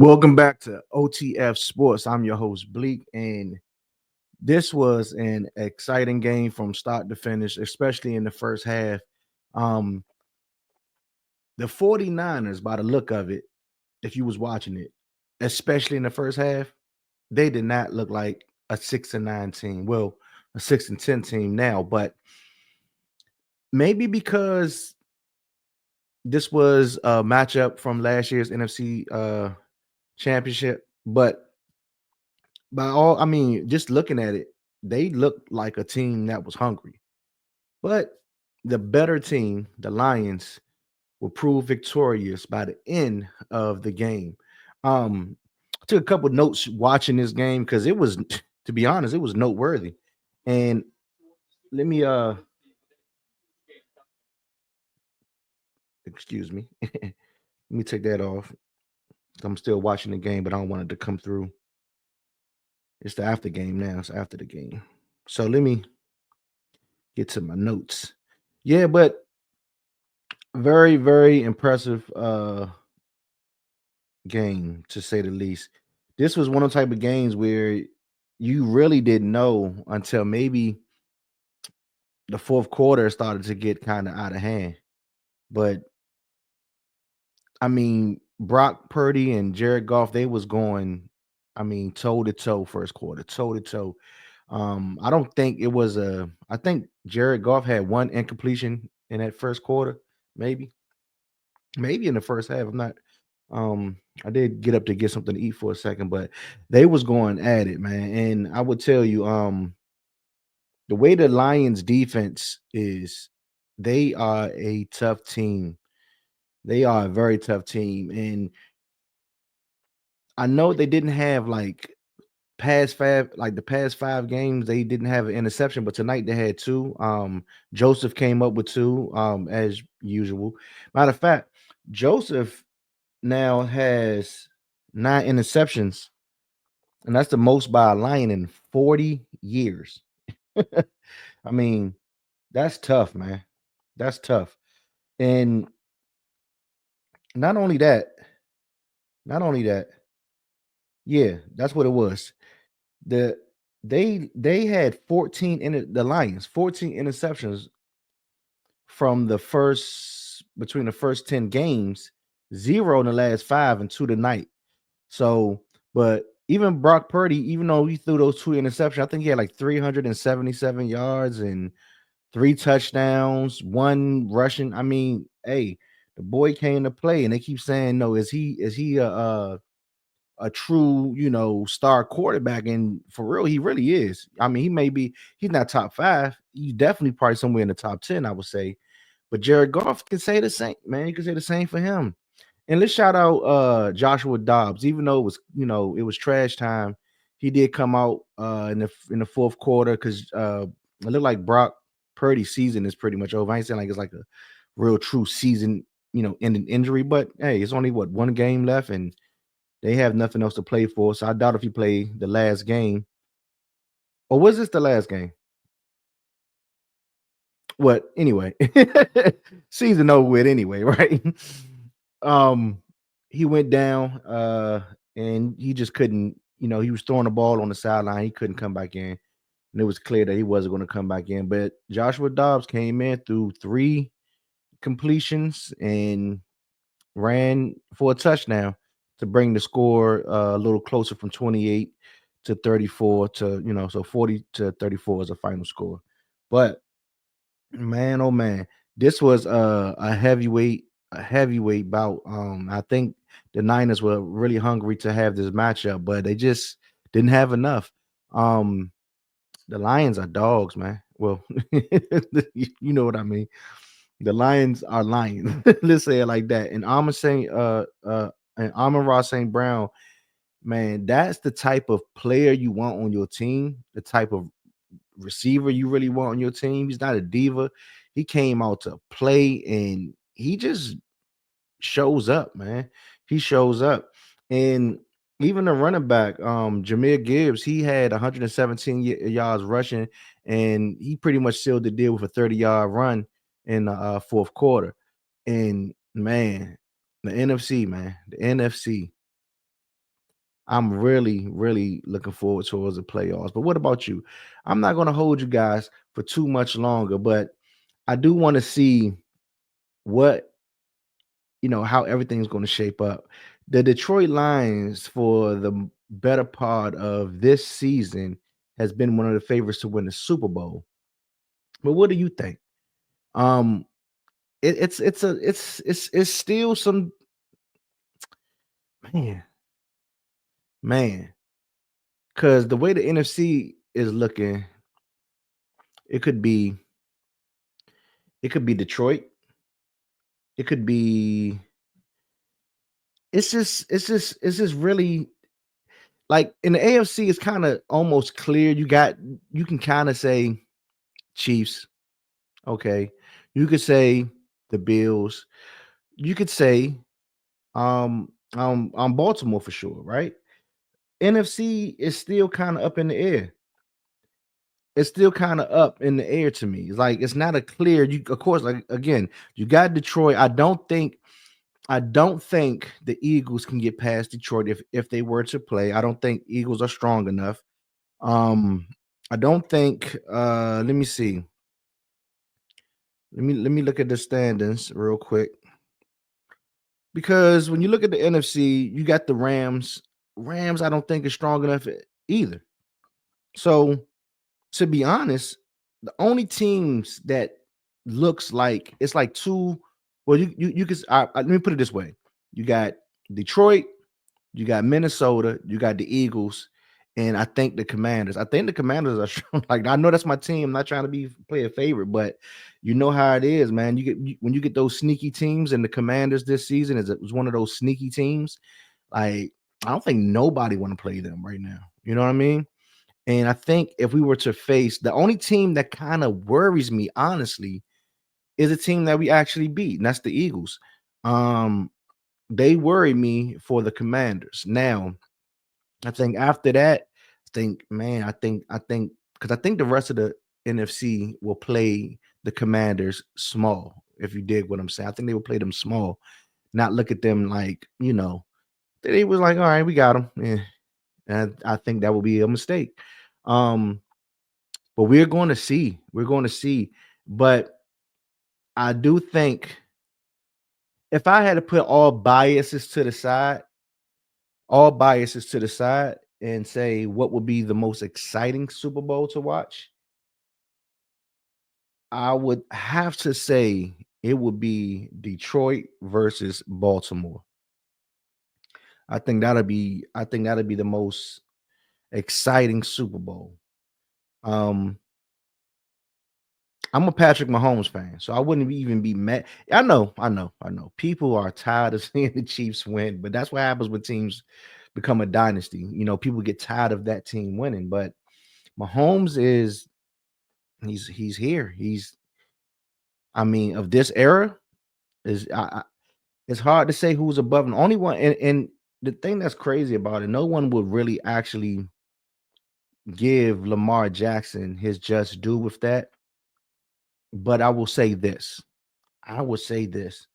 Welcome back to OTF Sports. I'm your host, Bleak, and this was an exciting game from start to finish, especially in the first half. Um, the 49ers, by the look of it, if you was watching it, especially in the first half, they did not look like a 6-9 team. Well, a 6-10 team now, but maybe because this was a matchup from last year's NFC championship, but just looking at it, they looked like a team that was hungry. But the better team, the Lions, will prove victorious by the end of the game. I took a couple notes watching this game because it was, to be honest, it was noteworthy. And let me excuse me. Let me take that off. I'm still watching the game, but I don't want it to come through. It's the after game now. It's after the game. So let me get to my notes. Yeah, but very, very impressive game to say the least. This was one of the type of games where you really didn't know until maybe the fourth quarter started to get kind of out of hand. But Brock Purdy and Jared Goff, they was going, toe to toe first quarter, toe to toe. I don't think it was I think Jared Goff had one incompletion in that first quarter, maybe. Maybe in the first half. I'm not I did get up to get something to eat for a second, but they was going at it, man. And I would tell you, the way the Lions defense is, they are a tough team. They are a very tough team. And I know they didn't have the past five games, they didn't have an interception, but tonight they had two. Joseph came up with two, as usual. Matter of fact, Joseph now has 9 interceptions, and that's the most by a Lion in 40 years. I mean, that's tough, man. That's tough. And not only that, not only that, yeah, that's what it was. The they had 14 in the Lions, 14 interceptions from the first between the first 10 games, zero in the last five and two tonight. So, but even Brock Purdy, even though he threw those two interceptions, I think he had like 377 yards and three touchdowns, one rushing. Hey, the boy came to play, and they keep saying, "No, is he a true, star quarterback?" And for real, he really is. He's not top five. He's definitely probably somewhere in the top 10, I would say. But Jared Goff can say the same, man. You can say the same for him. And let's shout out Joshua Dobbs. Even though it was trash time, he did come out in the fourth quarter because it looked like Brock Purdy's season is pretty much over. I ain't saying like it's like a real true season, ending injury, but hey, it's only one game left, and they have nothing else to play for. So I doubt if he play the last game. Or was this the last game? What anyway? Season over with anyway, right? um he went down and he just couldn't, he was throwing the ball on the sideline, he couldn't come back in. And it was clear that he wasn't going to come back in. But Joshua Dobbs came in through three completions and ran for a touchdown to bring the score a little closer from 28 to 34 to, so 40 to 34 is a final score. But man, oh man, this was a heavyweight bout. I think the Niners were really hungry to have this matchup, but they just didn't have enough. Um, the Lions are dogs, man. Well, you know what I mean. The Lions are lions. Let's say it like that. And Amon-Ra St. Brown, man, that's the type of player you want on your team, the type of receiver you really want on your team. He's not a diva. He came out to play, and he just shows up, man. He shows up. And even the running back, Jahmyr Gibbs, he had 117 yards rushing, and he pretty much sealed the deal with a 30-yard run in the fourth quarter. And man, the NFC, man, the NFC. I'm really, really looking forward towards the playoffs. But what about you? I'm not going to hold you guys for too much longer, but I do want to see what how everything's going to shape up. The Detroit Lions, for the better part of this season, has been one of the favorites to win the Super Bowl. But what do you think? Um, it's still some man, man, because the way the NFC is looking, it could be Detroit, it could be. It's just really like in the AFC. It's kind of almost clear. You can kind of say Chiefs. Okay. You could say the Bills. You could say Baltimore for sure, right? NFC is still kind of up in the air. It's still kind of up in the air to me. It's like it's not a clear. You of course, like again, you got Detroit. I don't think the Eagles can get past Detroit if they were to play. I don't think Eagles are strong enough. Um, I don't think. Let me see. Let me look at the standings real quick. Because when you look at the NFC, you got the Rams. Rams, I don't think is strong enough either. So to be honest, the only teams that looks like it's like two. Well, you could let me put it this way: you got Detroit, you got Minnesota, you got the Eagles, and I think the Commanders. I think the Commanders are strong. Like I know that's my team. I'm not trying to play a favorite, but you know how it is, man. When you get those sneaky teams, and the Commanders this season was one of those sneaky teams. Like I don't think nobody want to play them right now. You know what I mean? And I think if we were to face the only team that kind of worries me, honestly, is a team that we actually beat, and that's the Eagles. Um, they worry me for the Commanders. Now, I think after that, I think because I think the rest of the NFC will play the Commanders small. If you dig what I'm saying, I think they will play them small, not look at them like they was like, all right, we got them. Yeah. And I think that will be a mistake. Um, but we're going to see. We're going to see. But I do think if I had to put all biases to the side and say what would be the most exciting Super Bowl to watch, I would have to say it would be Detroit versus Baltimore. I think that'll be the most exciting Super Bowl. Um, I'm a Patrick Mahomes fan, so I wouldn't even be mad. I know. People are tired of seeing the Chiefs win, but that's what happens when teams become a dynasty. People get tired of that team winning. But Mahomes he's here. I mean, of this era is it's hard to say who's above him. Only one, and the thing that's crazy about it, no one would really actually give Lamar Jackson his just due with that. But I will say this. I will say this.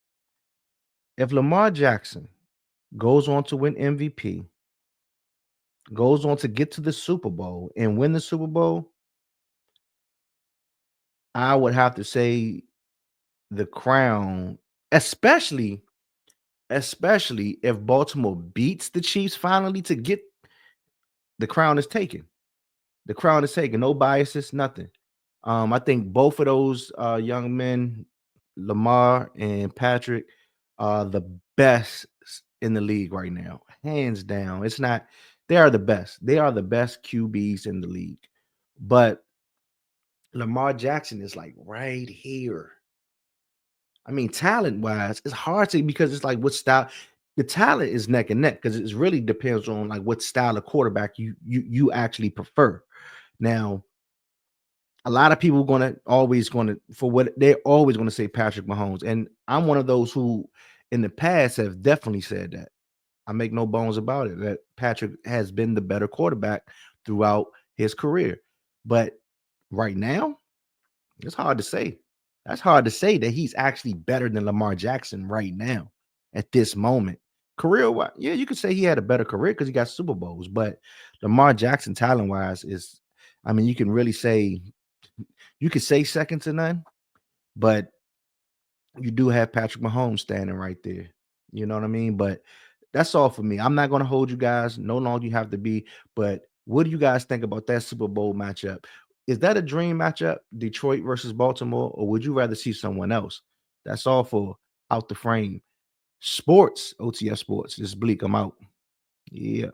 If Lamar Jackson goes on to win MVP, goes on to get to the Super Bowl and win the Super Bowl, I would have to say the crown, especially especially if Baltimore beats the Chiefs finally to get the crown is taken. The crown is taken. No biases, nothing. I think both of those young men, Lamar and Patrick, are the best in the league right now, hands down. It's not. They are the best. They are the best QBs in the league. But Lamar Jackson is like right here. I mean, talent wise, it's hard to because it's like what style. The talent is neck and neck because it really depends on like what style of quarterback you actually prefer. Now, a lot of people always gonna for what they're always gonna say Patrick Mahomes, and I'm one of those who in the past have definitely said that. I make no bones about it that Patrick has been the better quarterback throughout his career, but right now it's hard to say. That's hard to say that he's actually better than Lamar Jackson right now at this moment. Career wise, yeah, you could say he had a better career because he got Super Bowls, but Lamar Jackson talent wise is, I mean, you could say second to none, but you do have Patrick Mahomes standing right there. You know what I mean? But that's all for me. I'm not going to hold you guys. No longer you have to be. But what do you guys think about that Super Bowl matchup? Is that a dream matchup, Detroit versus Baltimore, or would you rather see someone else? That's all for Out the Frame Sports, OTF Sports. This is Bleak. I'm out. Yeah.